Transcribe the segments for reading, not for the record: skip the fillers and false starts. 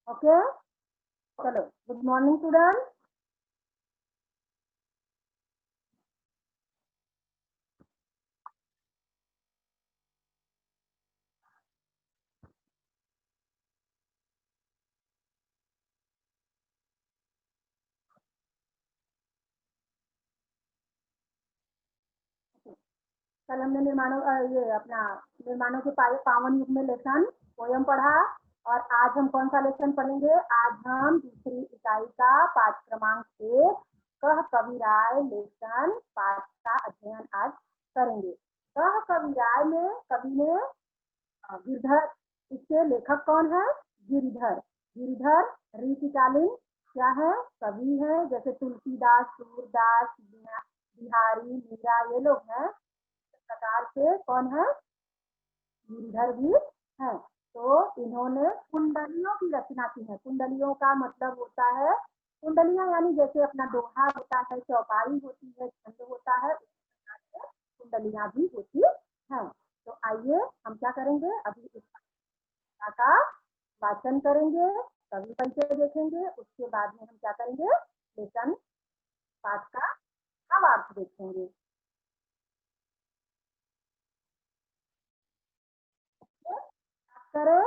Okay, चलो good morning student. कल हमने ये अपना निर्माणों के पावन युग में लेसन पोयम पढ़ा। और आज हम कौन सा लेसन पढ़ेंगे? आज हम दूसरी इकाई का पाठ क्रमांक 1 कह कविराय लेसन पाठ का अध्ययन आज करेंगे। कह कविराय में कवि ने गिरधर, इसके लेखक कौन है? गिरिधर। गिरिधर रीतिकालीन क्या है? कवि है। जैसे तुलसीदास, सूरदास, बिहारी, मीरा, ये लोग हैं प्रकार से कौन है? गिरिधर भी है। तो इन्होंने कुंडलियों की रचना की है। कुंडलियों का मतलब होता है, कुंडलियां यानी जैसे अपना दोहा होता है, चौपाई होती है, छंद होता है, उसी प्रकार से कुंडलियां भी होती हैं। तो आइए हम क्या करेंगे, अभी इस कविता का वाचन करेंगे, कवि परिचय देखेंगे, उसके बाद में हम क्या करेंगे, लेसन पाठ का भावार्थ देखेंगे। करें।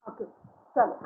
ओके, चलो।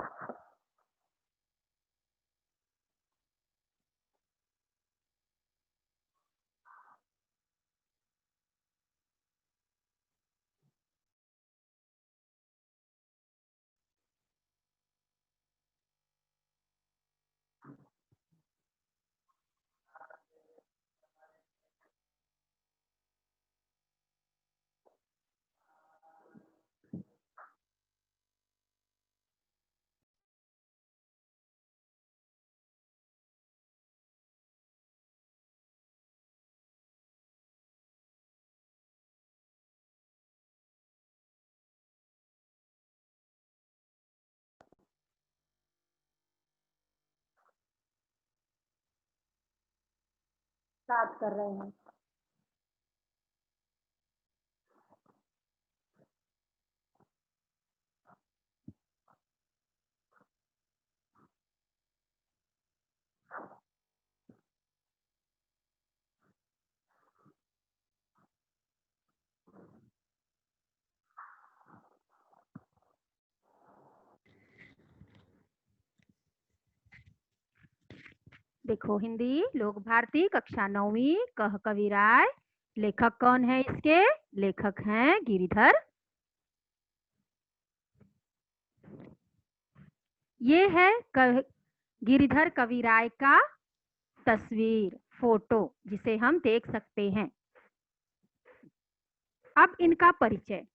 स्टार्ट कर रहे हैं। देखो, हिंदी लोक भारती कक्षा 9वीं कह कविराय। लेखक कौन है इसके? लेखक हैं गिरिधर। ये है गिरिधर कविराय का तस्वीर, फोटो, जिसे हम देख सकते हैं। अब इनका परिचय।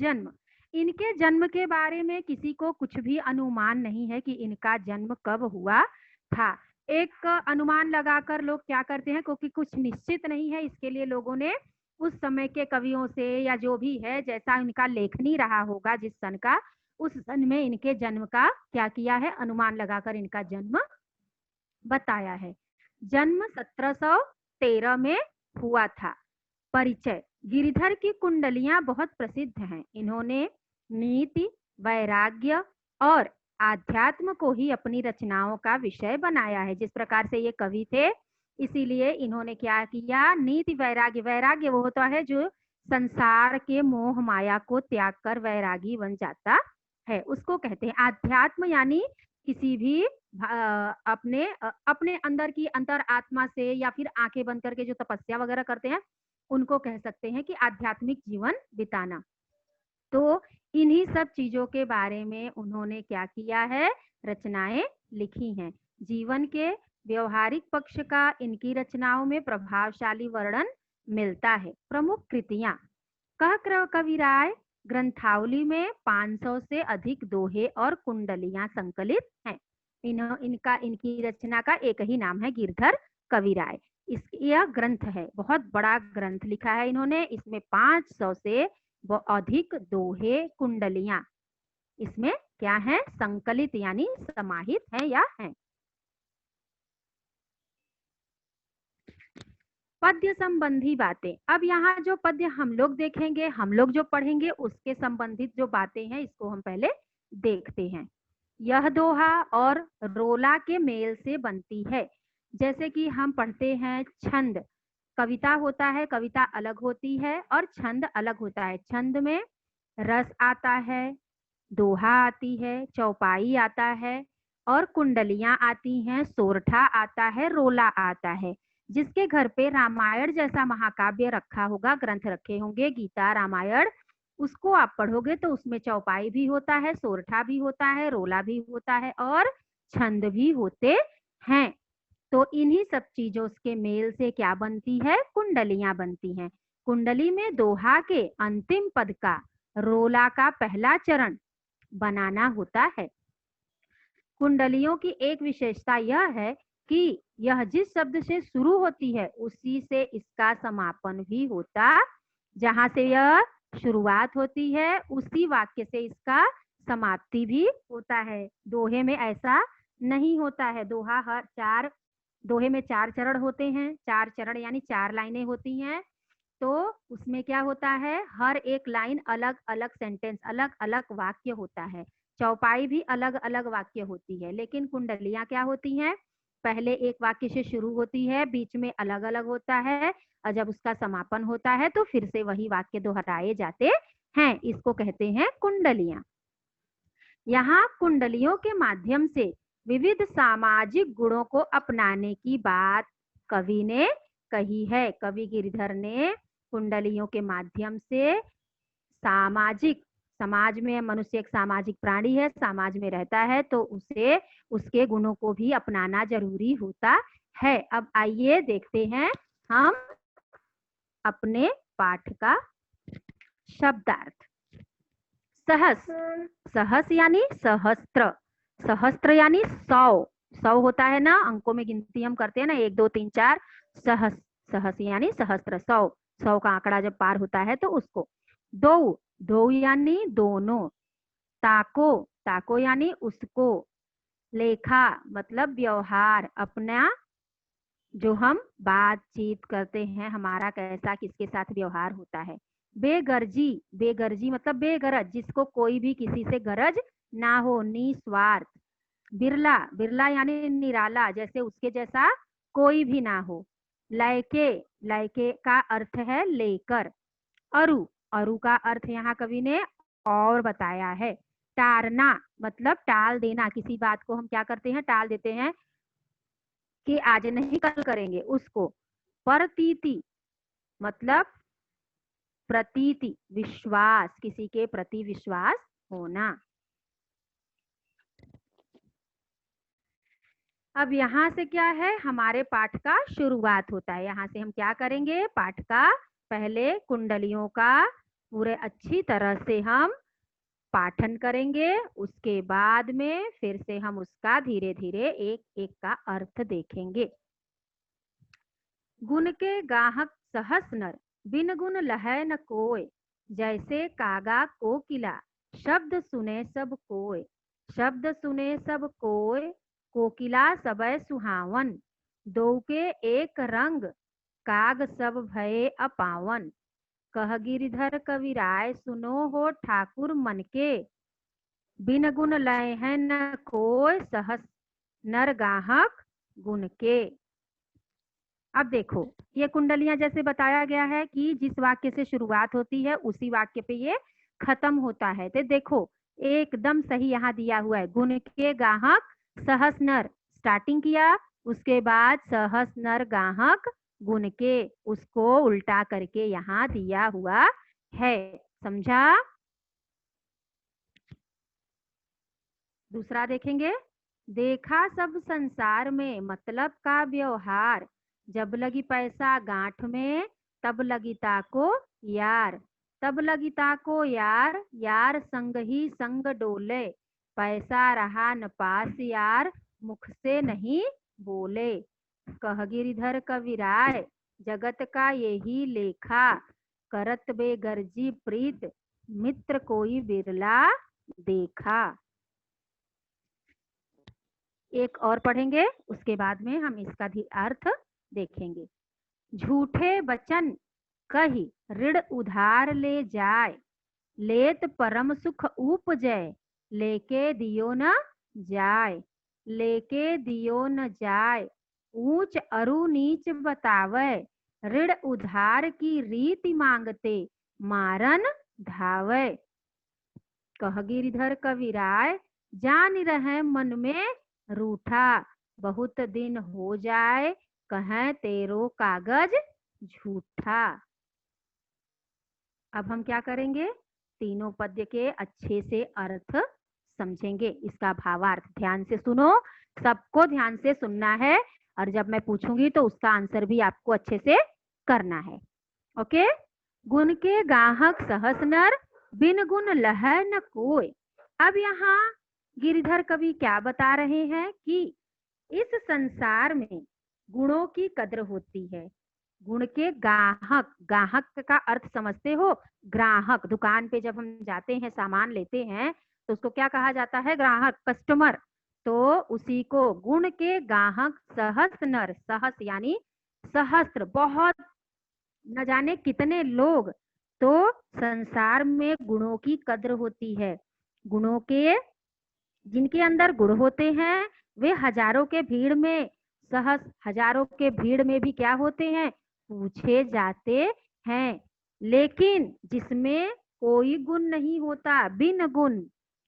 जन्म। इनके जन्म के बारे में किसी को कुछ भी अनुमान नहीं है कि इनका जन्म कब हुआ था। एक अनुमान लगाकर लोग क्या करते हैं, क्योंकि कुछ निश्चित नहीं है, इसके लिए लोगों ने उस समय के कवियों से या जो भी है, जैसा इनका लेखनी रहा होगा जिस सन का, उस सन में इनके जन्म का क्या किया है, अनुमान लगाकर इनका जन्म बताया है। जन्म 1713 में हुआ था। परिचय। गिरिधर की कुंडलियां बहुत प्रसिद्ध हैं। इन्होंने नीति, वैराग्य और आध्यात्म को ही अपनी रचनाओं का विषय बनाया है। जिस प्रकार से ये कवि थे, इसीलिए इन्होंने क्या किया, नीति वैराग्य, वैराग्य वो होता है जो संसार के मोह माया को त्याग कर वैरागी बन जाता है, उसको कहते हैं। आध्यात्म यानी किसी भी अपने अंदर की अंतर आत्मा से, या फिर आंखें बंद करके जो तपस्या वगैरह करते हैं, उनको कह सकते हैं कि आध्यात्मिक जीवन बिताना। तो इन्हीं सब चीजों के बारे में उन्होंने क्या किया है, रचनाएं लिखी हैं। जीवन के व्यवहारिक पक्ष का इनकी रचनाओं में प्रभावशाली वर्णन मिलता है। प्रमुख कृतियां। कह कविराय ग्रंथावली में 500 से अधिक दोहे और कुंडलियां संकलित हैं। इनकी रचना का एक ही नाम है, गिरधर कविराय। यह ग्रंथ है, बहुत बड़ा ग्रंथ लिखा है इन्होंने। इसमें 500 से अधिक दोहे कुंडलियां इसमें क्या है, संकलित यानी समाहित है या है। पद्य संबंधी बातें। अब यहाँ जो पद्य हम लोग देखेंगे, हम लोग जो पढ़ेंगे, उसके संबंधित जो बातें हैं इसको हम पहले देखते हैं। यह दोहा और रोला के मेल से बनती है। जैसे कि हम पढ़ते हैं छंद, कविता होता है, कविता अलग होती है और छंद अलग होता है। छंद में रस आता है, दोहा आती है, चौपाई आता है और कुंडलियां आती हैं, सोरठा आता है, रोला आता है। जिसके घर पे रामायण जैसा महाकाव्य रखा होगा, ग्रंथ रखे होंगे, गीता रामायण, उसको आप पढ़ोगे तो उसमें चौपाई भी होता है, सोरठा भी होता है, रोला भी होता है और छंद भी होते हैं। तो इन्हीं सब चीजों के मेल से क्या बनती है, कुंडलियां बनती हैं। कुंडली में दोहा के अंतिम पद का रोला का पहला चरण बनाना होता है। कुंडलियों की एक विशेषता यह है कि यह जिस शब्द से शुरू होती है उसी से इसका समापन भी होता, जहां से यह शुरुआत होती है उसी वाक्य से इसका समाप्ति भी होता है। दोहे में ऐसा नहीं होता है। दोहे में 4 चरण होते हैं, 4 चरण यानी 4 लाइनें होती हैं। तो उसमें क्या होता है, हर एक लाइन अलग अलग सेंटेंस, अलग अलग वाक्य होता है। चौपाई भी अलग अलग वाक्य होती है, लेकिन कुंडलियां क्या होती हैं, पहले एक वाक्य से शुरू होती है, बीच में अलग अलग होता है और जब उसका समापन होता है तो फिर से वही वाक्य दोहराए जाते हैं। इसको कहते हैं कुंडलियां। यहाँ कुंडलियों के माध्यम से विविध सामाजिक गुणों को अपनाने की बात कवि ने कही है। कवि गिरिधर ने कुंडलियों के माध्यम से सामाजिक, समाज में मनुष्य एक सामाजिक प्राणी है, समाज में रहता है, तो उसे उसके गुणों को भी अपनाना जरूरी होता है। अब आइए देखते हैं हम अपने पाठ का शब्दार्थ। सहस, सहस यानी सहस्त्र, सहस्त्र यानी 100, 100 होता है ना, अंकों में गिनती हम करते हैं ना, 1 2 3 4, सहस, सहस यानी सहस्त्र, 100, 100 का आंकड़ा जब पार होता है तो उसको। दो, दो यानी दोनों। ताको, ताको यानी उसको। लेखा मतलब व्यवहार, अपना जो हम बातचीत करते हैं, हमारा कैसा किसके साथ व्यवहार होता है। बेगर्जी, बेगर्जी मतलब बेगरज, जिसको कोई भी किसी से गरज ना हो, निस्वार्थ। बिरला, बिरला यानी निराला, जैसे उसके जैसा कोई भी ना हो। लयके, लयके का अर्थ है लेकर। अरु, अरु का अर्थ यहाँ कवि ने और बताया है। टारना मतलब टाल देना, किसी बात को हम क्या करते हैं, टाल देते हैं कि आज नहीं कल करेंगे उसको। प्रतीति मतलब प्रतीति, विश्वास, किसी के प्रति विश्वास होना। अब यहाँ से क्या है, हमारे पाठ का शुरुआत होता है। यहाँ से हम क्या करेंगे, पाठ का पहले कुंडलियों का पूरे अच्छी तरह से हम पाठन करेंगे, उसके बाद में फिर से हम उसका धीरे धीरे एक एक का अर्थ देखेंगे। गुण के गाहक सहस नर, बिन गुण लहै न कोय, जैसे कागा कोकिला, शब्द सुने सब कोय। शब्द सुने सब कोय, कोकिला सबय सुहावन, दो के एक रंग, काग सब भये अपावन। कह गिरिधर कविराय, सुनो हो ठाकुर मन के, बिन गुण लय है न कोय, सहस नर गाहक गुण के। अब देखो, ये कुंडलियां जैसे बताया गया है कि जिस वाक्य से शुरुआत होती है उसी वाक्य पे ये खत्म होता है। तो देखो एकदम सही यहाँ दिया हुआ है, गुण के गाहक सहस नर, स्टार्टिंग किया, उसके बाद सहस नर गाहक गुण के, उसको उल्टा करके यहाँ दिया हुआ है। समझा? दूसरा देखेंगे। देखा सब संसार में मतलब का व्यवहार, जब लगी पैसा गांठ में, तब लगी ताको यार। तब लगी ताको यार, यार संग ही संग डोले, पैसा रहा न पास यार, मुख से नहीं बोले। कह गिरिधर कविराय जगत का यही लेखा, करत बेगर्जी प्रीत मित्र कोई बिरला देखा। एक और पढ़ेंगे, उसके बाद में हम इसका भी अर्थ देखेंगे। झूठे बचन कही ऋण उधार ले जाए, लेत परम सुख उपजय लेके दियो न जाय, लेके दियो न जाय। ऊंच अरु नीच बतावे, ऋण उधार की रीति मांगते मारन धावे। कह गिरिधर कविराय जान रहे मन में रूठा, बहुत दिन हो जाए कहें तेरो कागज झूठा। अब हम क्या करेंगे, तीनों पद्य के अच्छे से अर्थ समझेंगे, इसका भावार्थ ध्यान से सुनो, सबको ध्यान से सुनना है, और जब मैं पूछूंगी तो उसका आंसर भी आपको अच्छे से करना है। ओके। गुण के गाहक सहस नर, बिन गुण लह न कोय। अब यहाँ गिरिधर कवि क्या बता रहे हैं कि इस संसार में गुणों की कद्र होती है। गुण के गाहक, गाहक का अर्थ समझते हो, ग्राहक। दुकान पे जब हम जाते हैं सामान लेते हैं तो उसको क्या कहा जाता है, ग्राहक, कस्टमर। तो उसी को गुण के गाहक सहस नर, सहस यानी सहस्त्र, बहुत, न जाने कितने लोग। तो संसार में गुणों की कद्र होती है। गुणों के, जिनके अंदर गुण होते हैं वे हजारों के भीड़ में, सहस हजारों के भीड़ में भी क्या होते हैं, पूछे जाते हैं। लेकिन जिसमें कोई गुण नहीं होता, बिन गुण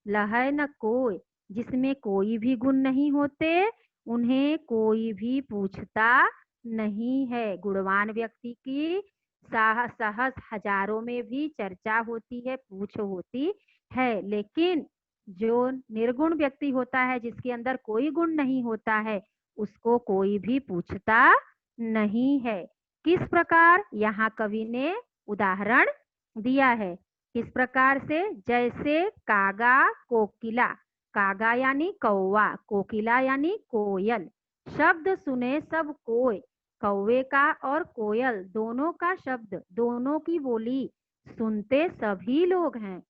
लह न कोय, जिसमें कोई भी गुण नहीं होते उन्हें कोई भी पूछता नहीं है। गुणवान व्यक्ति की सहस हजारों में भी चर्चा होती है, पूछ होती है। लेकिन जो निर्गुण व्यक्ति होता है, जिसके अंदर कोई गुण नहीं होता है, उसको कोई भी पूछता नहीं है। किस प्रकार, यहाँ कवि ने उदाहरण दिया है। किस प्रकार से, जैसे कागा कोकिला, कागा यानी कौवा, कोकिला यानी कोयल। शब्द सुने सब कोय, कौवे का और कोयल दोनों का शब्द, दोनों की बोली सुनते सभी लोग हैं।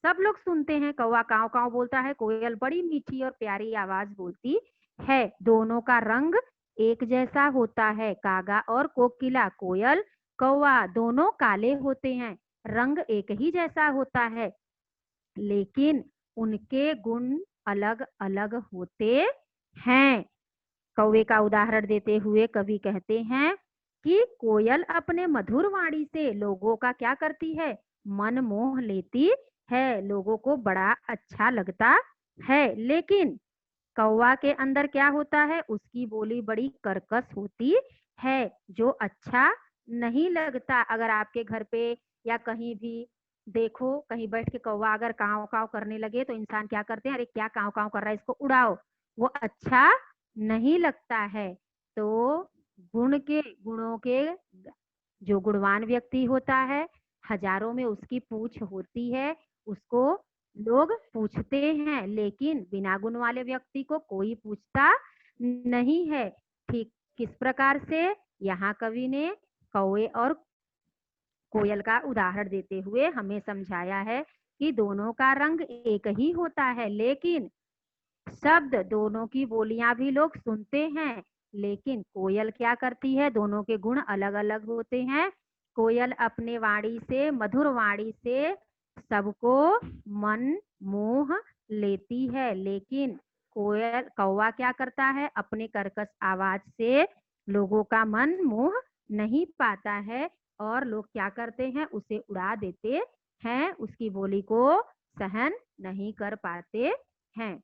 सब लोग सुनते हैं, कौवा काव काव बोलता है, कोयल बड़ी मीठी और प्यारी आवाज बोलती है। दोनों का रंग एक जैसा होता है, कागा और कोकिला, कोयल कौवा दोनों काले होते हैं, रंग एक ही जैसा होता है, लेकिन उनके गुण अलग अलग होते हैं। कौवे का उदाहरण देते हुए कवि कहते हैं कि कोयल अपने मधुर वाणी से लोगों का क्या करती है, मन मोह लेती है, लोगों को बड़ा अच्छा लगता है। लेकिन कौवा के अंदर क्या होता है, उसकी बोली बड़ी कर्कश होती है, जो अच्छा नहीं लगता। अगर आपके घर पे या कहीं भी देखो, कहीं बैठ के कौवा अगर काव काव करने लगे तो इंसान क्या करते हैं, अरे क्या काव काव कर रहा है, इसको उड़ाओ, वो अच्छा नहीं लगता है। तो गुणों के, जो गुणवान व्यक्ति होता है, हजारों में उसकी पूछ होती है, उसको लोग पूछते हैं, लेकिन बिना गुण वाले व्यक्ति को कोई पूछता नहीं है। ठीक किस प्रकार से, यहाँ कवि ने कौवे और कोयल का उदाहरण देते हुए हमें समझाया है कि दोनों का रंग एक ही होता है, लेकिन शब्द, दोनों की बोलियां भी लोग सुनते हैं, लेकिन कोयल क्या करती है, दोनों के गुण अलग अलग होते हैं। कोयल अपने वाणी से, मधुर वाणी से सबको मन मोह लेती है, लेकिन कोयल कौवा क्या करता है, अपने कर्कश आवाज से लोगों का मन मोह नहीं पाता है, और लोग क्या करते हैं, उसे उड़ा देते हैं, उसकी बोली को सहन नहीं कर पाते हैं।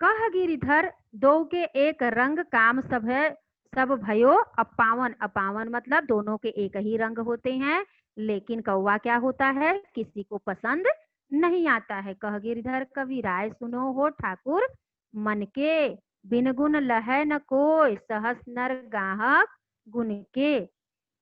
कह गिरिधर दो के एक रंग काम सब है, सब भयो अपावन। अपावन मतलब दोनों के एक ही रंग होते हैं, लेकिन कौवा क्या होता है, किसी को पसंद नहीं आता है। कह गिरिधर कवि राय सुनो हो ठाकुर, मन के बिन गुण लह न कोय, सहस नर गाहक गुण के।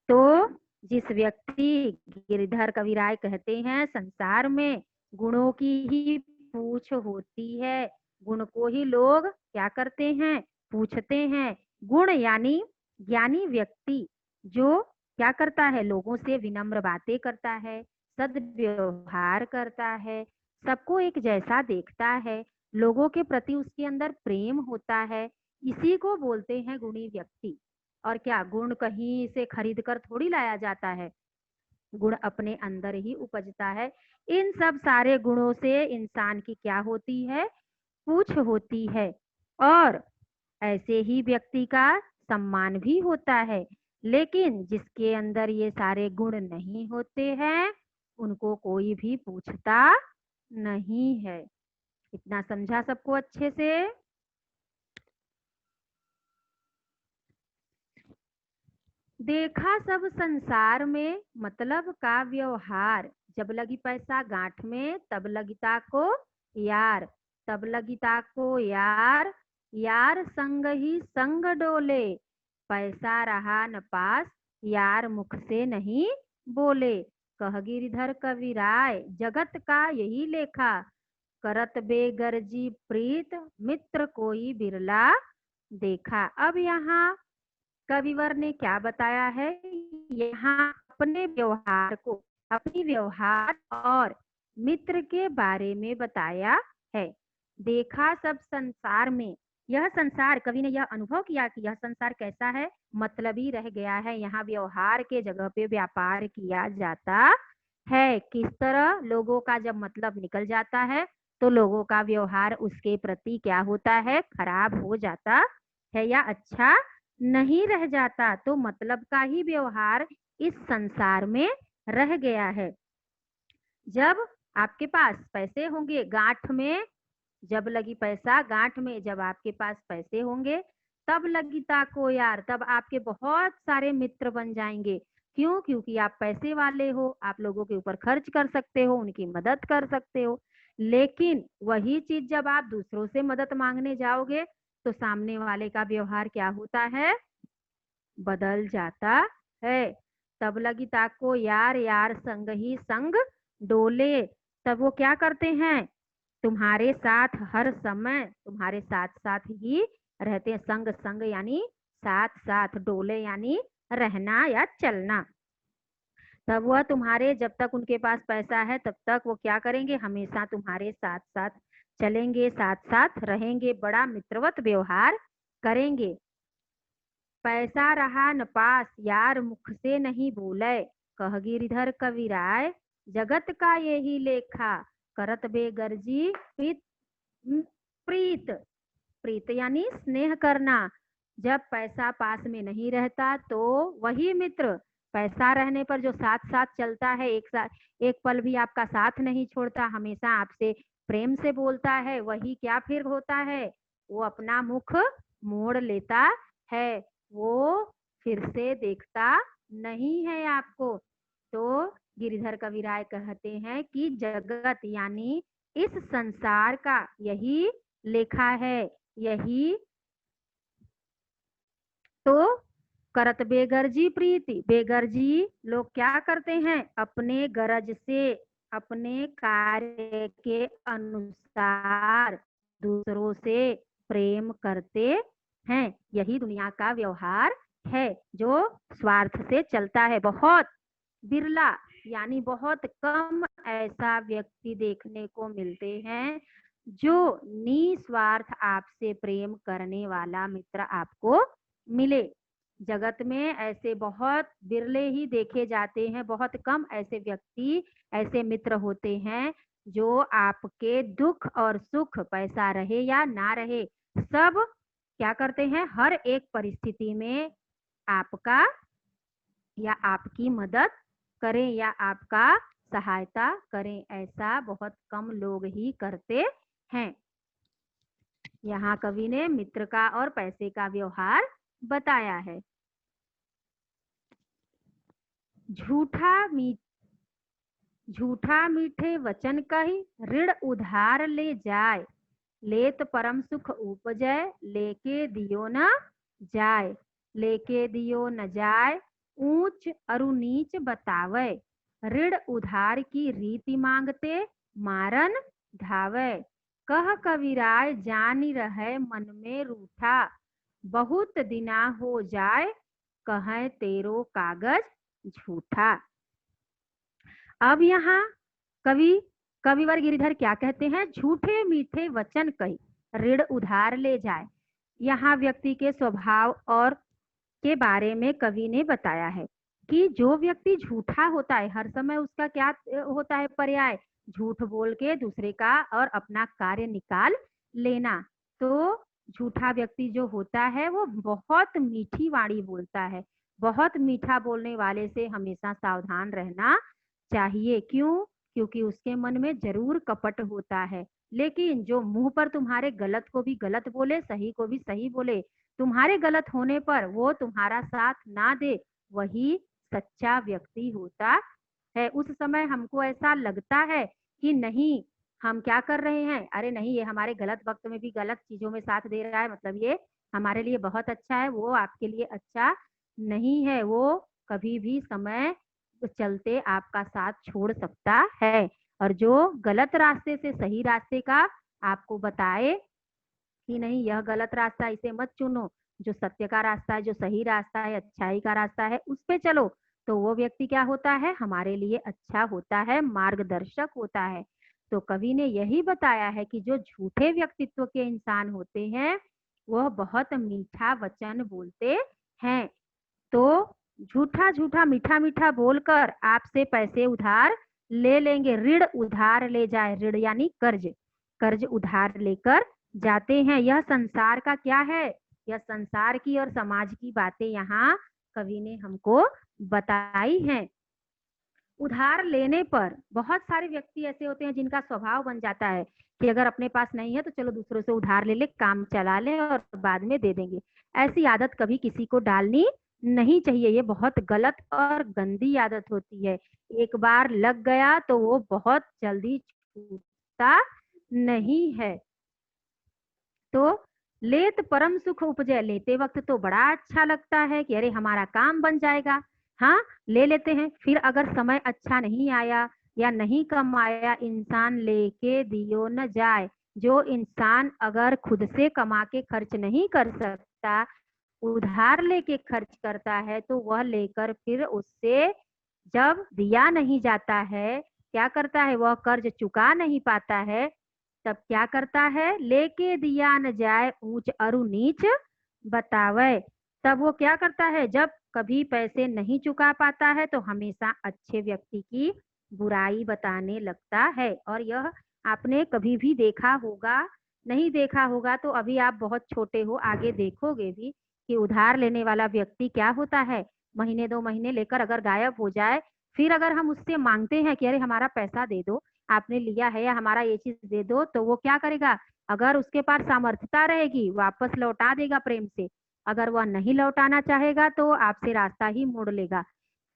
तो जिस व्यक्ति, गिरिधर कवि राय कहते हैं, संसार में गुणों की ही पूछ होती है, गुण को ही लोग क्या करते हैं, पूछते हैं। गुण यानी ज्ञानी व्यक्ति जो क्या करता है, लोगों से विनम्र बातें करता है, सद्व्यवहार करता है, सबको एक जैसा देखता है, लोगों के प्रति उसके अंदर प्रेम होता है, इसी को बोलते हैं गुणी व्यक्ति। और क्या गुण कहीं से खरीद कर थोड़ी लाया जाता है, गुण अपने अंदर ही उपजता है। इन सब सारे गुणों से इंसान की क्या होती है, पूछ होती है। और ऐसे ही व्यक्ति का सम्मान भी होता है। लेकिन जिसके अंदर ये सारे गुण नहीं होते हैं उनको कोई भी पूछता नहीं है। इतना समझा सबको अच्छे से? देखा सब संसार में मतलब का व्यवहार, जब लगी पैसा गांठ में तब लगता को यार, तब लगता को यार, यार संग ही संग डोले, पैसा रहा न पास यार मुख से नहीं बोले। कह गिरधर कविराय जगत का यही लेखा, करत बेगर्जी प्रीत मित्र कोई बिरला देखा। अब यहाँ कविवर ने क्या बताया है, यहाँ अपने व्यवहार को, अपनी व्यवहार और मित्र के बारे में बताया है। देखा सब संसार में, यह संसार, कवि ने यह अनुभव किया कि यह संसार कैसा है, मतलबी रह गया है। यहाँ व्यवहार के जगह पे व्यापार किया जाता है। किस तरह, लोगों का जब मतलब निकल जाता है तो लोगों का व्यवहार उसके प्रति क्या होता है, खराब हो जाता है या अच्छा नहीं रह जाता। तो मतलब का ही व्यवहार इस संसार में रह गया है। जब आपके पास पैसे होंगे गांठ में, जब लगी पैसा गांठ में, जब आपके पास पैसे होंगे तब लगता को यार, तब आपके बहुत सारे मित्र बन जाएंगे। क्यों? क्योंकि आप पैसे वाले हो, आप लोगों के ऊपर खर्च कर सकते हो, उनकी मदद कर सकते हो। लेकिन वही चीज जब आप दूसरों से मदद मांगने जाओगे तो सामने वाले का व्यवहार क्या होता है, बदल जाता है। तब लगी ताको यार, यार संग ही संग डोले, तब वो क्या करते हैं, तुम्हारे साथ हर समय तुम्हारे साथ साथ ही रहते हैं। संग, संग यानी साथ साथ, डोले यानी रहना या चलना। तब वह तुम्हारे, जब तक उनके पास पैसा है तब तक वो क्या करेंगे, हमेशा तुम्हारे साथ साथ चलेंगे, साथ साथ रहेंगे, बड़ा मित्रवत व्यवहार करेंगे। पैसा रहा न पास यार मुख से नहीं बोले, कह गिरधर कविराय जगत का यही लेखा, करत बेगर्जी प्रीत, प्रीत, प्रीत यानी स्नेह करना। जब पैसा पास में नहीं रहता तो वही मित्र पैसा रहने पर जो साथ साथ चलता है, एक साथ एक पल भी आपका साथ नहीं छोड़ता, हमेशा आपसे प्रेम से बोलता है, वही क्या फिर होता है, वो अपना मुख मोड़ लेता है, वो फिर से देखता नहीं है आपको। तो गिरिधर कविराय कहते हैं कि जगत यानी इस संसार का यही लेखा है, यही तो करत बेगर्जी प्रीति, बेगर्जी लोग क्या करते हैं, अपने गरज से, अपने कार्य के अनुसार दूसरों से प्रेम करते हैं। यही दुनिया का व्यवहार है जो स्वार्थ से चलता है। बहुत बिरला यानी बहुत कम ऐसा व्यक्ति देखने को मिलते हैं जो निस्वार्थ आपसे प्रेम करने वाला मित्र आपको मिले। जगत में ऐसे बहुत बिरले ही देखे जाते हैं, बहुत कम ऐसे व्यक्ति, ऐसे मित्र होते हैं जो आपके दुख और सुख, पैसा रहे या ना रहे, सब क्या करते हैं, हर एक परिस्थिति में आपका या आपकी मदद करें या आपका सहायता करें। ऐसा बहुत कम लोग ही करते हैं। यहाँ कवि ने मित्र का और पैसे का व्यवहार बताया है। झूठा मीठे वचन कही ऋण उधार ले जाए, लेत परम सुख उपजय लेके दियो न जाए, लेके दियो न जाए ऊंच अरु नीच बतावे, ऋण उधार की रीति मांगते मारन धावे। कह कविराय जानि रहे मन में रूठा, बहुत दिना हो जाए कहे तेरो कागज झूठा। अब यहाँ कवि कविवर गिरिधर क्या कहते हैं? झूठे मीठे वचन कही ऋण उधार ले जाए। यहाँ व्यक्ति के स्वभाव और के बारे में कवि ने बताया है कि जो व्यक्ति झूठा होता है, हर समय उसका क्या होता है पर्याय? झूठ बोल के दूसरे का और अपना कार्य निकाल लेना। तो झूठा व्यक्ति जो होता है वो बहुत मीठी वाणी बोलता है। बहुत मीठा बोलने वाले से हमेशा सावधान रहना चाहिए। क्यों? क्योंकि उसके मन में जरूर कपट होता है। लेकिन जो मुंह पर तुम्हारे गलत को भी गलत बोले, सही को भी सही बोले, तुम्हारे गलत होने पर वो तुम्हारा साथ ना दे, वही सच्चा व्यक्ति होता है। उस समय हमको ऐसा लगता है कि नहीं, हम क्या कर रहे हैं, अरे नहीं, ये हमारे गलत वक्त में भी गलत चीजों में साथ दे रहा है, मतलब ये हमारे लिए बहुत अच्छा है। वो आपके लिए अच्छा नहीं है। वो कभी भी समय चलते आपका साथ छोड़ सकता है। और जो गलत रास्ते से सही रास्ते का आपको बताए कि नहीं, यह गलत रास्ता, इसे मत चुनो, जो सत्य का रास्ता है, जो सही रास्ता है, अच्छाई का रास्ता है, उस पे चलो, तो वो व्यक्ति क्या होता है? हमारे लिए अच्छा होता है, मार्गदर्शक होता है। तो कवि ने यही बताया है कि जो झूठे व्यक्तित्व के इंसान होते हैं वह बहुत मीठा वचन बोलते हैं। तो झूठा झूठा मीठा मीठा बोलकर आपसे पैसे उधार ले लेंगे। ऋण उधार ले जाए, ऋण यानी कर्ज, कर्ज उधार लेकर जाते हैं। यह संसार का क्या है? यह संसार की और समाज की बातें यहाँ कवि ने हमको बताई हैं। उधार लेने पर बहुत सारे व्यक्ति ऐसे होते हैं जिनका स्वभाव बन जाता है कि अगर अपने पास नहीं है तो चलो दूसरों से उधार ले ले, काम चला ले और बाद में दे देंगे। ऐसी आदत कभी किसी को डालनी नहीं चाहिए। ये बहुत गलत और गंदी आदत होती है। एक बार लग गया तो वो बहुत जल्दी छूटता नहीं है। तो लेत परम सुख उपजे, लेते वक्त तो बड़ा अच्छा लगता है कि अरे हमारा काम बन जाएगा, हाँ ले लेते हैं। फिर अगर समय अच्छा नहीं आया या नहीं कमाया, इंसान लेके दियो न जाए। जो इंसान अगर खुद से कमा के खर्च नहीं कर सकता, उधार लेके खर्च करता है, तो वह लेकर फिर उससे जब दिया नहीं जाता है, क्या करता है? वह कर्ज चुका नहीं पाता है, तब क्या करता है? लेके दिया न जाए ऊंच अरु नीच बतावे। तब वो क्या करता है? जब कभी पैसे नहीं चुका पाता है तो हमेशा अच्छे व्यक्ति की बुराई बताने लगता है। और यह आपने कभी भी देखा होगा, नहीं देखा होगा तो अभी आप बहुत छोटे हो, आगे देखोगे भी कि उधार लेने वाला व्यक्ति क्या होता है, महीने 2 महीने लेकर अगर गायब हो जाए, फिर अगर हम उससे मांगते हैं कि अरे हमारा पैसा दे दो, आपने लिया है, या हमारा ये चीज दे दो, तो वो क्या करेगा? अगर उसके पास सामर्थ्यता रहेगी वापस लौटा देगा प्रेम से। अगर वह नहीं लौटाना चाहेगा तो आपसे रास्ता ही मोड़ लेगा।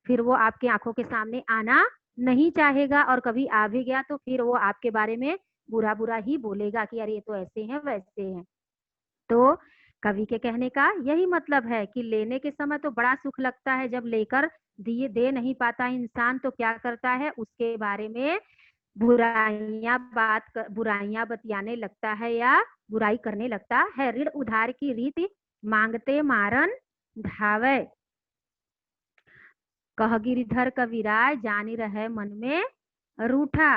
फिर वो आपकी आंखों के सामने आना नहीं चाहेगा, और कभी आ भी गया तो फिर वो आपके बारे में बुरा बुरा ही बोलेगा कि अरे ये तो ऐसे हैं वैसे हैं। तो कवि के कहने का यही मतलब है कि लेने के समय तो बड़ा सुख लगता है, जब लेकर दिए दे नहीं पाता इंसान तो क्या करता है? उसके बारे में बुराइयां बतियाने लगता है या बुराई करने लगता है। ऋण उधार की रीति मांगते मारन धावे, कह गिरिधर कविराय जानी रहे मन में रूठा।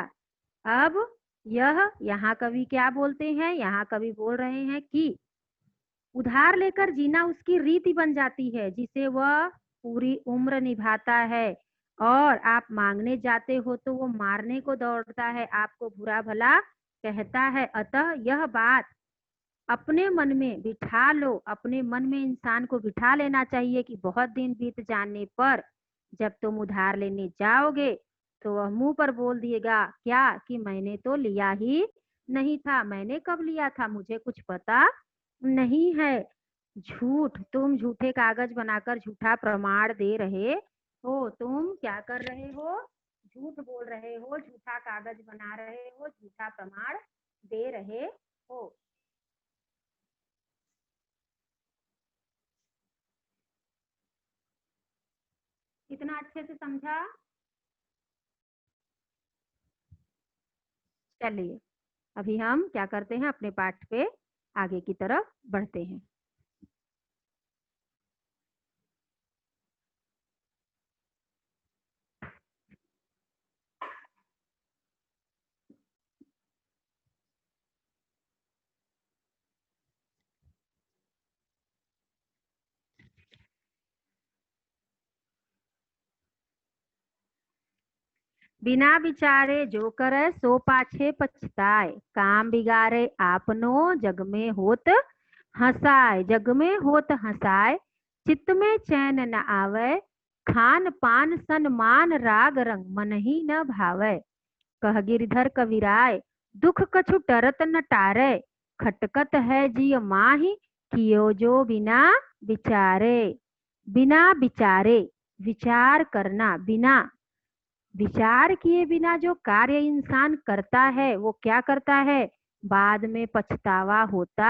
अब यह यहाँ कवि क्या बोलते हैं? यहाँ कवि बोल रहे हैं कि उधार लेकर जीना उसकी रीति बन जाती है, जिसे वह पूरी उम्र निभाता है। और आप मांगने जाते हो तो वो मारने को दौड़ता है, आपको बुरा भला कहता है। अतः यह बात अपने मन में बिठा लो, अपने मन में इंसान को बिठा लेना चाहिए कि बहुत दिन बीत जाने पर जब तुम उधार लेने जाओगे तो वह मुंह पर बोल दिएगा क्या कि मैंने तो लिया ही नहीं था, मैंने कब लिया था, मुझे कुछ पता नहीं है। झूठ, तुम झूठे कागज बनाकर झूठा प्रमाण दे रहे हो। तुम क्या कर रहे हो? झूठ बोल रहे हो, झूठा कागज बना रहे हो, झूठा प्रमाण दे रहे हो। इतना अच्छे से समझा? चलिए, अभी हम क्या करते हैं, अपने पाठ पे आगे की तरफ बढ़ते हैं। बिना विचारे जो करे सो पाछे पछताए, काम बिगाड़े आपनो जग में होत हंसाए। जग में होत हंसाए, चित्त में चैन न आवे, खान पान सन्मान राग रंग मन ही न भावे। कह गिरधर कविराय दुख कछु टरत न टारे, खटकत है जिय माही कियो जो बिना विचारे। बिना विचारे, विचार करना, बिना विचार किए बिना जो कार्य इंसान करता है वो क्या करता है, बाद में पछतावा होता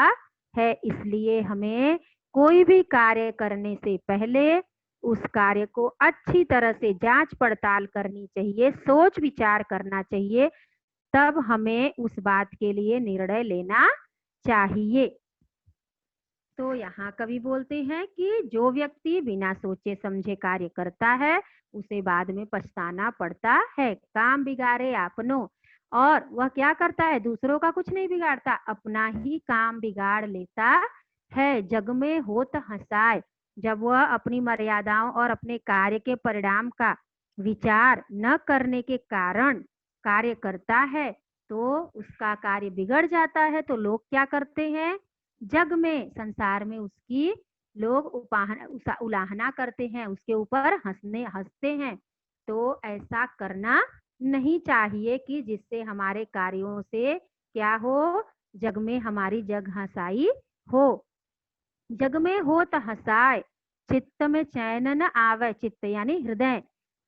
है। इसलिए हमें कोई भी कार्य करने से पहले उस कार्य को अच्छी तरह से जांच पड़ताल करनी चाहिए, सोच विचार करना चाहिए, तब हमें उस बात के लिए निर्णय लेना चाहिए। तो यहाँ कवि बोलते हैं कि जो व्यक्ति बिना सोचे समझे कार्य करता है उसे बाद में पछताना पड़ता है। काम बिगाड़े आपनो, और वह क्या करता है, दूसरों का कुछ नहीं बिगाड़ता, अपना ही काम बिगाड़ लेता है। जग में होत हंसाए, जब वह अपनी मर्यादाओं और अपने कार्य के परिणाम का विचार न करने के कारण कार्य करता है तो उसका कार्य बिगड़ जाता है। तो लोग क्या करते हैं, जग में, संसार में उसकी लोग उलाहना करते हैं, उसके ऊपर हंसते हैं। तो ऐसा करना नहीं चाहिए कि जिससे हमारे कार्यों से क्या हो, जग में हमारी जग हंसाई हो। जग में हो तो हंसाए, चित्त में चैन न आवे, चित्त यानी हृदय,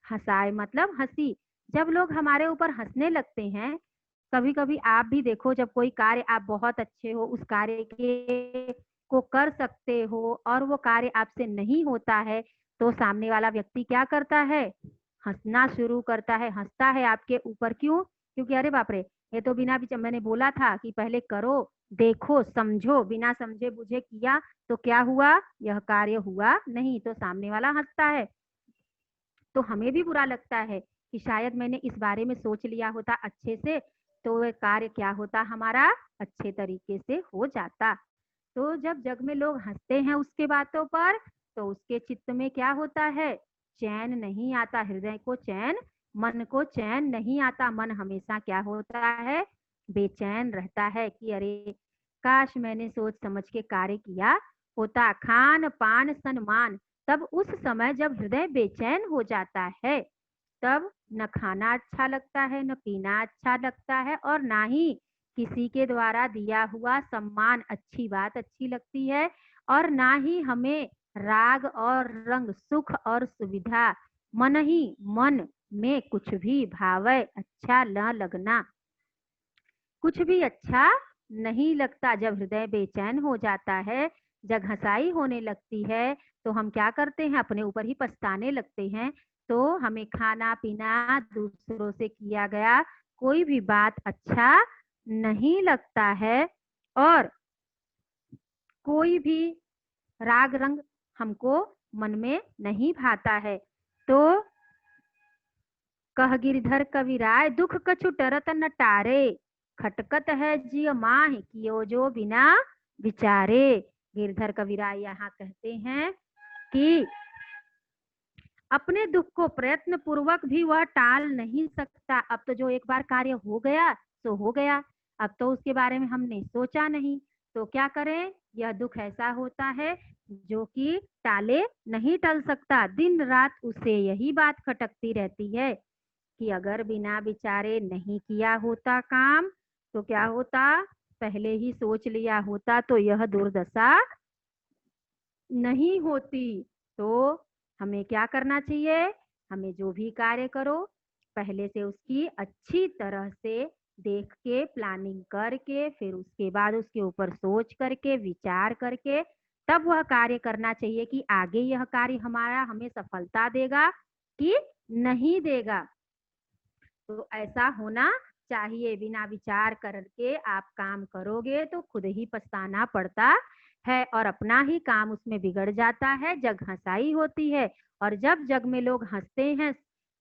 हंसाए मतलब हंसी। जब लोग हमारे ऊपर हंसने लगते हैं, कभी कभी आप भी देखो, जब कोई कार्य आप बहुत अच्छे हो, उस कार्य के को कर सकते हो और वो कार्य आपसे नहीं होता है, तो सामने वाला व्यक्ति क्या करता है, हंसना शुरू करता है, हंसता है आपके ऊपर। क्यों? क्योंकि अरे बाप रे, ये तो बिना मैंने बोला था कि पहले करो, देखो, समझो, बिना समझे बुझे किया तो क्या हुआ, यह कार्य हुआ नहीं। तो सामने वाला हंसता है, तो हमें भी बुरा लगता है कि शायद मैंने इस बारे में सोच लिया होता अच्छे से तो वह कार्य क्या होता, हमारा अच्छे तरीके से हो जाता। तो जब जग में लोग हंसते हैं उसके बातों पर, तो उसके चित्त में क्या होता है, चैन नहीं आता, हृदय को चैन, मन को चैन नहीं आता। मन हमेशा क्या होता है, बेचैन रहता है कि अरे काश मैंने सोच समझ के कार्य किया होता। खान पान सन्मान, तब उस समय जब हृदय बेचैन हो जाता है, तब न खाना अच्छा लगता है, न पीना अच्छा लगता है, और ना ही किसी के द्वारा दिया हुआ सम्मान, अच्छी बात अच्छी लगती है, और ना ही हमें राग और रंग, सुख और सुविधा, मन ही मन में कुछ भी भावे अच्छा न लगना, कुछ भी अच्छा नहीं लगता। जब हृदय बेचैन हो जाता है, जब हंसाई होने लगती है, तो हम क्या करते हैं, अपने ऊपर ही पछताने लगते हैं। तो हमें खाना पीना, दूसरों से किया गया कोई भी बात अच्छा नहीं लगता है, और कोई भी राग रंग हमको मन में नहीं भाता है। तो कह गिरधर कविराय दुख कछु टरत न टारे, खटकत है जिय माहि कियो जो बिना विचारे। गिरधर कविराय यहाँ कहते हैं कि अपने दुख को प्रयत्न पूर्वक भी वह टाल नहीं सकता। अब तो जो एक बार कार्य हो गया सो हो गया, अब तो उसके बारे में हमने सोचा नहीं, तो क्या करें, यह दुख ऐसा होता है जो कि टाले नहीं टल सकता। दिन रात उसे यही बात खटकती रहती है कि अगर बिना विचारे नहीं किया होता काम तो क्या होता, पहले ही सोच लिया होता तो यह दुर्दशा नहीं होती। तो हमें क्या करना चाहिए, हमें जो भी कार्य करो पहले से उसकी अच्छी तरह से देख के, प्लानिंग करके, फिर उसके बाद उसके ऊपर सोच करके, विचार करके, तब वह कार्य करना चाहिए कि आगे यह कार्य हमारा हमें सफलता देगा कि नहीं देगा। तो ऐसा होना चाहिए। बिना विचार करके आप काम करोगे तो खुद ही पछताना पड़ता है और अपना ही काम उसमें बिगड़ जाता है। जग हंसाई होती है और जब जग में लोग हंसते हैं,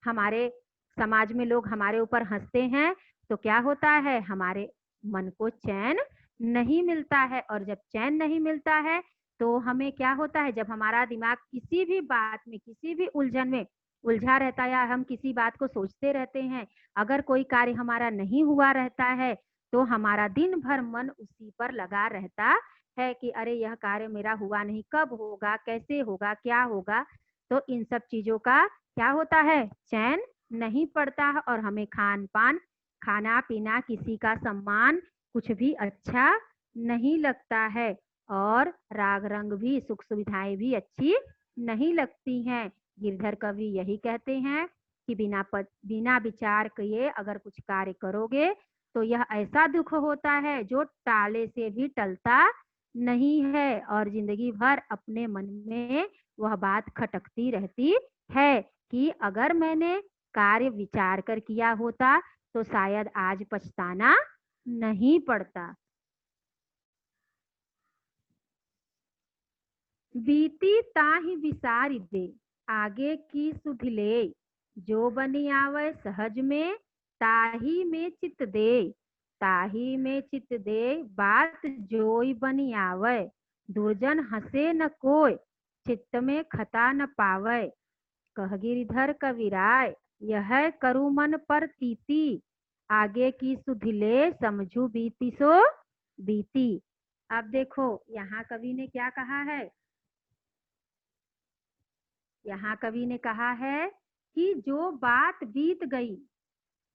हमारे समाज में लोग हमारे ऊपर हंसते हैं, तो क्या होता है, हमारे मन को चैन नहीं मिलता है। और जब चैन नहीं मिलता है तो हमें क्या होता है, जब हमारा दिमाग किसी भी बात में, किसी भी उलझन में उलझा रहता है या हम किसी बात को सोचते रहते हैं, अगर कोई कार्य हमारा नहीं हुआ रहता है तो हमारा दिन भर मन उसी पर लगा रहता है कि अरे यह कार्य मेरा हुआ नहीं, कब होगा, कैसे होगा, क्या होगा। तो इन सब चीजों का क्या होता है, चैन नहीं पड़ता है और हमें खान पान, खाना पीना, किसी का सम्मान कुछ भी अच्छा नहीं लगता है और राग रंग भी, सुख सुविधाएं भी अच्छी नहीं लगती हैं। गिरधर कवि यही कहते हैं कि बिना विचार किए अगर कुछ कार्य करोगे तो यह ऐसा दुख होता है जो टाले से भी टलता नहीं है और जिंदगी भर अपने मन में वह बात खटकती रहती है कि अगर मैंने कार्य विचार कर किया होता तो शायद आज पछताना नहीं पड़ता। बीती ताहि विसारि दे, आगे की सुध ले, जो बनी आवे सहज में, ताही में चित दे, ताही में चित दे, बात जोई बनी आवे, दुर्जन हंसे न कोय, चित्त में खता न पावे। कह गिरधर कविराय, यह करु मन पर तीती, आगे की सुध ले, समझू बीती सो बीती। अब देखो यहाँ कवि ने क्या कहा है, यहाँ कवि ने कहा है कि जो बात बीत गई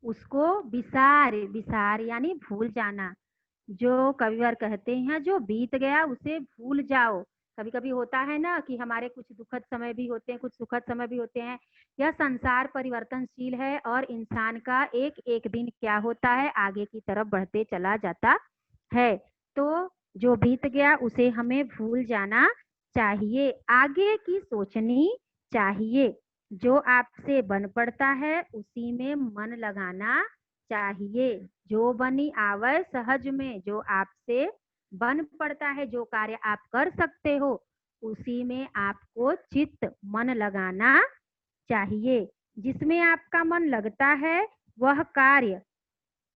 उसको विसार, विसार यानी भूल जाना। जो कविवर कहते हैं जो बीत गया उसे भूल जाओ। कभी कभी होता है ना कि हमारे कुछ दुखद समय भी होते हैं, कुछ सुखद समय भी होते हैं। यह संसार परिवर्तनशील है और इंसान का एक एक दिन क्या होता है, आगे की तरफ बढ़ते चला जाता है। तो जो बीत गया उसे हमें भूल जाना चाहिए, आगे की सोचनी चाहिए। जो आपसे बन पड़ता है उसी में मन लगाना चाहिए। जो बनी आवे सहज में, जो आपसे बन पड़ता है, जो कार्य आप कर सकते हो उसी में आपको चित्त मन लगाना चाहिए। जिसमें आपका मन लगता है वह कार्य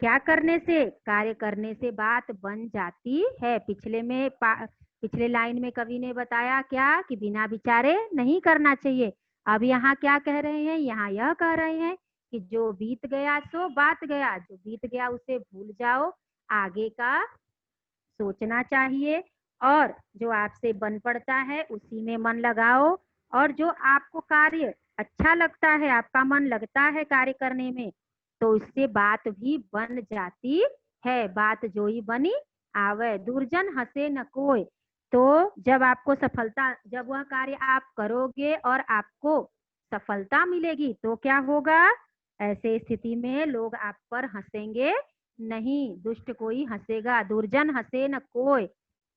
क्या करने से, कार्य करने से बात बन जाती है। पिछले लाइन में कवि ने बताया क्या कि बिना विचारे नहीं करना चाहिए। अब यहाँ क्या कह रहे हैं, यहाँ यह कह रहे हैं कि जो बीत गया सो बात गया, जो बीत गया उसे भूल जाओ, आगे का सोचना चाहिए और जो आपसे बन पड़ता है उसी में मन लगाओ। और जो आपको कार्य अच्छा लगता है, आपका मन लगता है कार्य करने में, तो इससे बात भी बन जाती है। बात जोई बनी आवे, दुर्जन हंसे न कोय। तो जब आपको सफलता, जब वह कार्य आप करोगे और आपको सफलता मिलेगी तो क्या होगा, ऐसे स्थिति में लोग आप पर हंसेंगे नहीं, दुष्ट कोई हंसेगा, दुर्जन हंसे न कोय,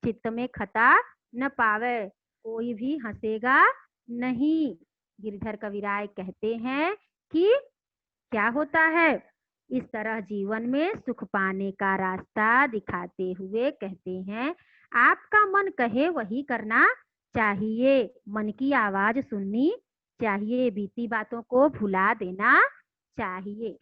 चित्त में खता न पावे, कोई भी हंसेगा नहीं। गिरधर कविराय कहते हैं कि क्या होता है, इस तरह जीवन में सुख पाने का रास्ता दिखाते हुए कहते हैं आपका मन कहे वही करना चाहिए, मन की आवाज सुननी चाहिए, बीती बातों को भुला देना चाहिए।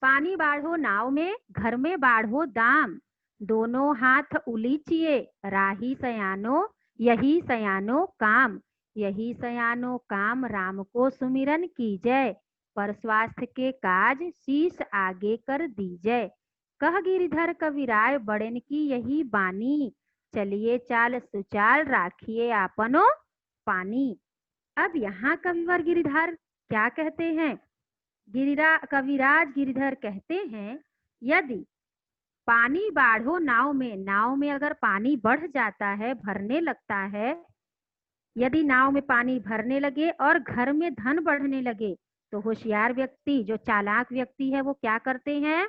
पानी बाढ़ो नाव में, घर में बाढ़ो दाम, दोनों हाथ उलीचिए, राही सयानो, यही सयानो काम, यही सयानो काम, राम को सुमिरन कीजय, पर स्वास्थ्य के काज शीश आगे कर दीजय। कह गिरधर कविराय बड़न की यही बानी, चलिए चाल सुचाल, राखिए आपनो पानी। अब यहाँ कविवर गिरधर क्या कहते हैं, कविराज गिरधर कहते हैं यदि पानी बाढ़ो नाव में, नाव में अगर पानी बढ़ जाता है, भरने लगता है, यदि नाव में पानी भरने लगे और घर में धन बढ़ने लगे, तो होशियार व्यक्ति, जो चालाक व्यक्ति है, वो क्या करते हैं,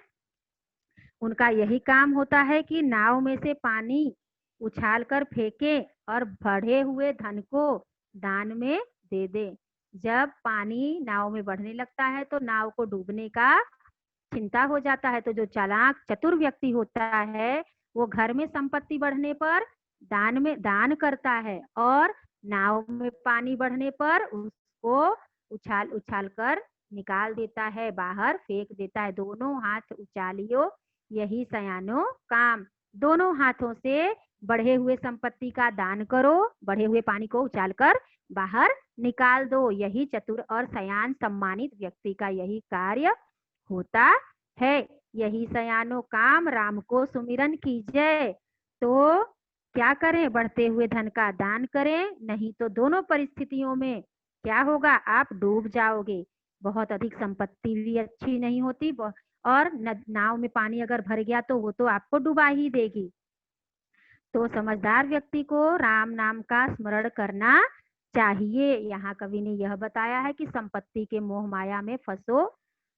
उनका यही काम होता है कि नाव में से पानी उछाल कर फेंके और बढ़े हुए धन को दान में दे दे। जब पानी नाव में बढ़ने लगता है तो नाव को डूबने का चिंता हो जाता है, तो जो चालाक चतुर व्यक्ति होता है वो घर में संपत्ति बढ़ने पर दान करता है, और नाव में पानी बढ़ने पर उसको उछाल उछाल कर निकाल देता है, बाहर फेंक देता है। दोनों हाथ उछालियो यही सयानो काम। दोनों हाथों से बढ़े हुए संपत्ति का दान करो, बढ़े हुए पानी को उछाल कर बाहर निकाल दो। यही चतुर और सयान सम्मानित व्यक्ति का यही कार्य होता है। यही सयानो काम राम को सुमिरन कीजिए। तो क्या करें? बढ़ते हुए धन का दान करें, नहीं तो दोनों परिस्थितियों में क्या होगा? आप डूब जाओगे। बहुत अधिक संपत्ति भी अच्छी नहीं होती, और नाव में पानी अगर भर गया तो वो तो आपको डुबा ही देगी। तो समझदार व्यक्ति को राम नाम का स्मरण करना चाहिए। यहाँ कवि ने यह बताया है कि संपत्ति के मोह माया में फंसो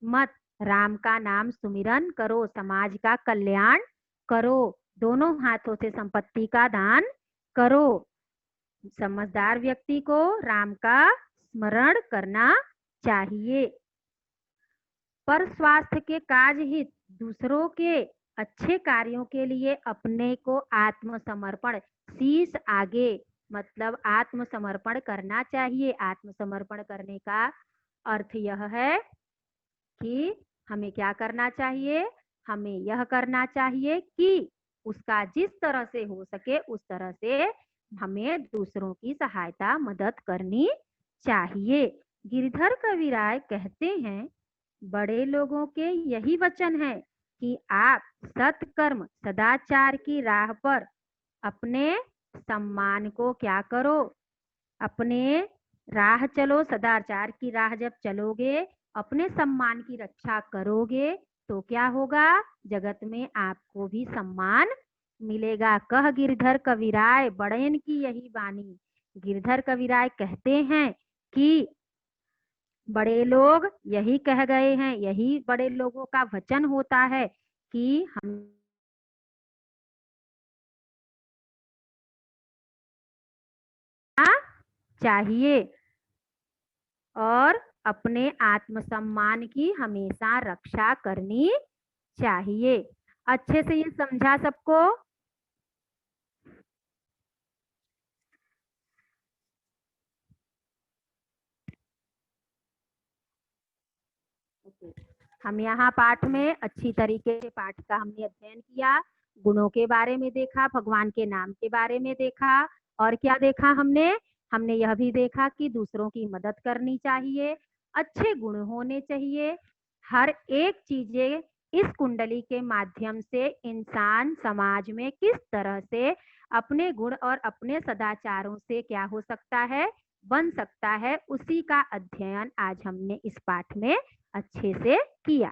मत, राम का नाम सुमिरन करो, समाज का कल्याण करो, दोनों हाथों से संपत्ति का दान करो। समझदार व्यक्ति को राम का स्मरण करना चाहिए। पर स्वास्थ्य के काज हित दूसरों के अच्छे कार्यों के लिए अपने को आत्मसमर्पण, शीश आगे, मतलब आत्मसमर्पण करना चाहिए। आत्मसमर्पण करने का अर्थ यह है कि हमें क्या करना चाहिए? हमें यह करना चाहिए कि उसका जिस तरह से हो सके उस तरह से हमें दूसरों की सहायता मदद करनी चाहिए। गिरधर कविराय कहते हैं, बड़े लोगों के यही वचन है कि आप सत्कर्म सदाचार की राह पर अपने सम्मान को क्या करो? अपने राह चलो, सदाचार की राह जब चलोगे, अपने सम्मान की रक्षा करोगे, तो क्या होगा? जगत में आपको भी सम्मान मिलेगा। कह गिरधर कविराय बड़ेन की यही बानी। गिरधर कविराय कहते हैं कि बड़े लोग यही कह गए हैं, यही बड़े लोगों का वचन होता है कि हम चाहिए और अपने आत्मसम्मान की हमेशा रक्षा करनी चाहिए। अच्छे से ये समझा सबको? हम यहाँ पाठ में अच्छी तरीके से पाठ का हमने अध्ययन किया, गुणों के बारे में देखा, भगवान के नाम के बारे में देखा, और क्या देखा हमने? हमने यह भी देखा कि दूसरों की मदद करनी चाहिए, अच्छे गुण होने चाहिए। हर एक चीजें इस कुंडली के माध्यम से इंसान समाज में किस तरह से अपने गुण और अपने सदाचारों से क्या हो सकता है, बन सकता है, उसी का अध्ययन आज हमने इस पाठ में अच्छे से किया।